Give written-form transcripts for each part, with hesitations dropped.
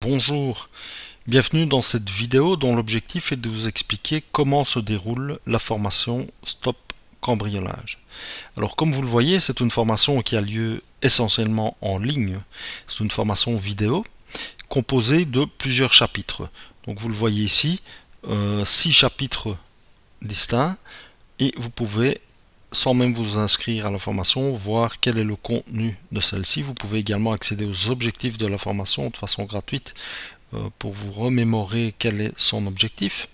Bonjour, bienvenue dans cette vidéo dont l'objectif est de vous expliquer comment se déroule la formation Stop Cambriolage. Alors comme vous le voyez, c'est une formation qui a lieu essentiellement en ligne. C'est une formation vidéo composée de plusieurs chapitres. Donc vous le voyez ici, 6 chapitres distincts et vous pouvez, sans même vous inscrire à la formation, voir quel est le contenu de celle-ci. Vous pouvez également accéder aux objectifs de la formation de façon gratuite pour vous remémorer quel est son objectif.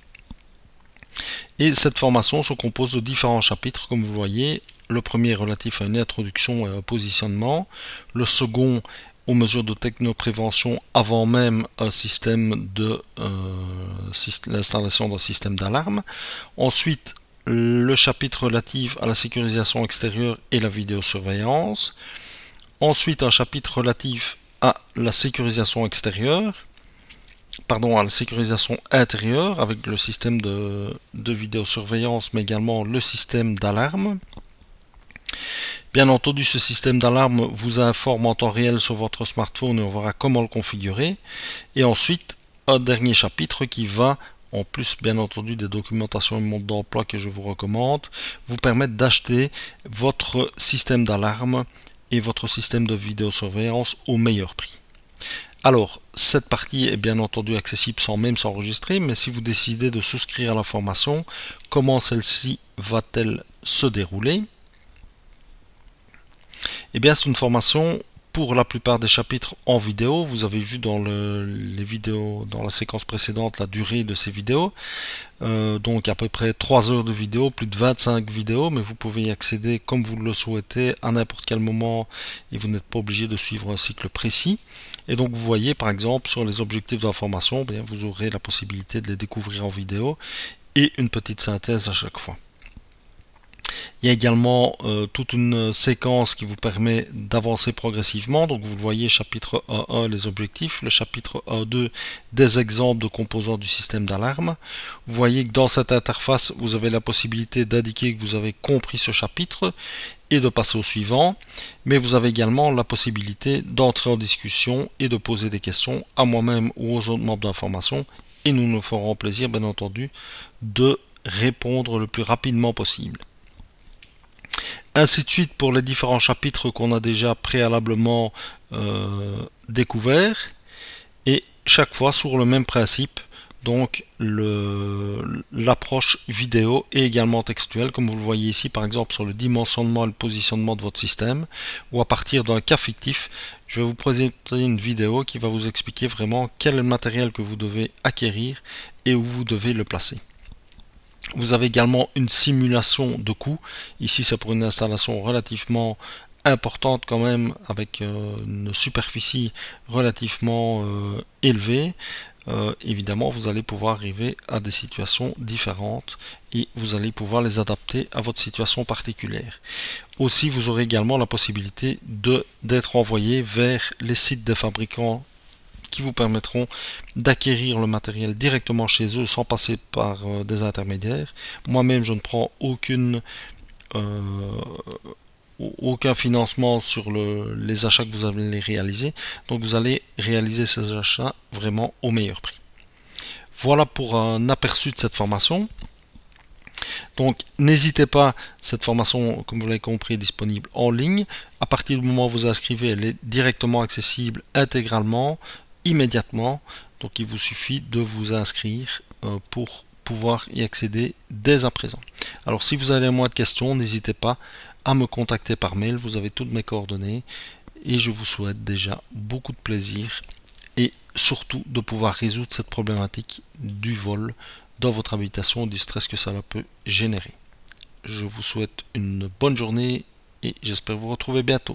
Et cette formation se compose de différents chapitres, comme vous voyez. Le premier est relatif à une introduction et un positionnement. Le second aux mesures de technoprévention avant même un système de l'installation d'un système d'alarme. Ensuite, le chapitre relatif à la sécurisation extérieure et la vidéosurveillance. Ensuite, un chapitre relatif à la sécurisation extérieure, à la sécurisation intérieure avec le système de vidéosurveillance, mais également le système d'alarme. Bien entendu, ce système d'alarme vous informe en temps réel sur votre smartphone et on verra comment le configurer. Et ensuite, un dernier chapitre qui va, en plus bien entendu des documentations et modes d'emploi que je vous recommande, vous permettre d'acheter votre système d'alarme et votre système de vidéosurveillance au meilleur prix. Alors, cette partie est bien entendu accessible sans même s'enregistrer, mais si vous décidez de souscrire à la formation, comment celle-ci va-t-elle se dérouler? Eh bien, c'est une formation pour la plupart des chapitres en vidéo. Vous avez vu dans les vidéos, dans la séquence précédente, la durée de ces vidéos. Donc à peu près 3 heures de vidéo, plus de 25 vidéos, mais vous pouvez y accéder comme vous le souhaitez à n'importe quel moment et vous n'êtes pas obligé de suivre un cycle précis. Et donc vous voyez par exemple sur les objectifs de la formation, vous aurez la possibilité de les découvrir en vidéo et une petite synthèse à chaque fois. Il y a également toute une séquence qui vous permet d'avancer progressivement. Donc vous le voyez, chapitre 1.1, les objectifs, le chapitre 1.2, des exemples de composants du système d'alarme. Vous voyez que dans cette interface, vous avez la possibilité d'indiquer que vous avez compris ce chapitre et de passer au suivant. Mais vous avez également la possibilité d'entrer en discussion et de poser des questions à moi-même ou aux autres membres de la formation. Et nous nous ferons plaisir, bien entendu, de répondre le plus rapidement possible. Ainsi de suite pour les différents chapitres qu'on a déjà préalablement découverts, et chaque fois sur le même principe, donc l'approche vidéo et également textuelle, comme vous le voyez ici par exemple sur le dimensionnement et le positionnement de votre système, ou à partir d'un cas fictif, je vais vous présenter une vidéo qui va vous expliquer vraiment quel est le matériel que vous devez acquérir et où vous devez le placer. Vous avez également une simulation de coût. Ici, c'est pour une installation relativement importante quand même, avec une superficie relativement élevée. Évidemment, vous allez pouvoir arriver à des situations différentes et vous allez pouvoir les adapter à votre situation particulière. Aussi, vous aurez également la possibilité d'être envoyé vers les sites des fabricants qui vous permettront d'acquérir le matériel directement chez eux sans passer par des intermédiaires. Moi-même, je ne prends aucun financement sur les achats que vous allez réaliser. Donc vous allez réaliser ces achats vraiment au meilleur prix. Voilà pour un aperçu de cette formation. Donc n'hésitez pas, cette formation, comme vous l'avez compris, est disponible en ligne. À partir du moment où vous vous inscrivez, elle est directement accessible intégralement, immédiatement. Donc il vous suffit de vous inscrire pour pouvoir y accéder dès à présent. Alors si vous avez moins de questions, n'hésitez pas à me contacter par mail, vous avez toutes mes coordonnées et je vous souhaite déjà beaucoup de plaisir et surtout de pouvoir résoudre cette problématique du vol dans votre habitation, du stress que cela peut générer. Je vous souhaite une bonne journée et j'espère vous retrouver bientôt.